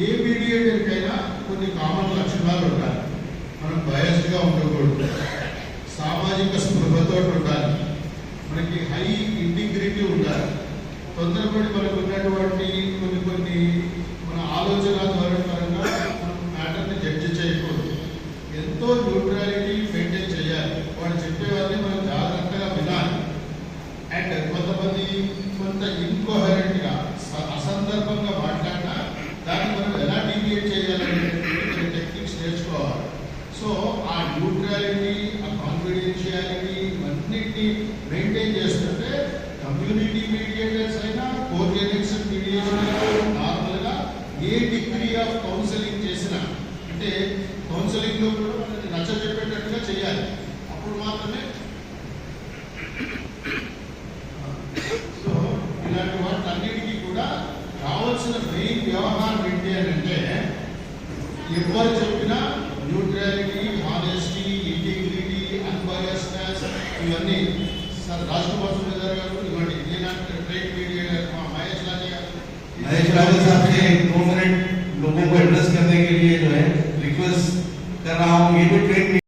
ఏ మీడియేటర్కైనా కొన్ని కామన్ లక్షణాలు ఉండాలి. మనం బయాస్డ్గా ఉండకూడదు, సామాజిక స్పృహతో ఉండాలి, మనకి హై ఇంటిగ్రిటీ ఉండాలి. తొందరపడి మనకు ఉన్నటువంటి కొన్ని మన ఆలోచన ధోరణి పరంగా మనం మ్యాటర్ని జడ్జి చేయకూడదు. ఎంతో న్యూట్రాలిటీ మెయింటైన్ చేయాలి. వాళ్ళు చెప్పేవాళ్ళని మనం జాగ్రత్తగా వినాలి. అండ్ కొంత ఇన్కోహరెంట్గా అసందర్భంగా మాట్లాడినా దాన్ని మనం ఎలా డీవియేట్ చేయాలనే టెక్నిక్స్ నేర్చుకోవాలి. సో ఆ న్యూట్రాలిటీ, ఆ కాన్ఫిడెన్షియాలిటీ ఇవన్నిటినీ మెయింటైన్ చేస్తుంటే కమ్యూనిటీ మీడియేటర్స్ అయినా, కోర్ట్ ఎలక్షన్ మీడియేటర్స్ నార్మల్గా ఏ డిగ్రీ ఆఫ్ కౌన్సిలింగ్ చేసినా, అంటే కౌన్సిలింగ్లో కూడా మనకి నచ్చ చెప్పేటట్టుగా చేయాలి. అప్పుడు మాత్రమే సో ఇలాంటి వాటన్నిటికీ కూడా కావాల్సిన మెయిన్ వ్యవహారం ఏంటి అని అంటే ఎవరు చెప్పినా న్యూట్రాలిటీ, హానెస్టీ, ఇంటిగ్రిటీ, అన్బయాస్నెస్ ఇవన్నీ. सर राजकुमार सुबेदार गारू इवांटी ट्रेड मीडिया महेश राजे साहब से 2 मिनट लोगों को एड्रेस करने के लिए जो है रिक्वेस्ट कर रहा हूँ। ये भी ट्रेड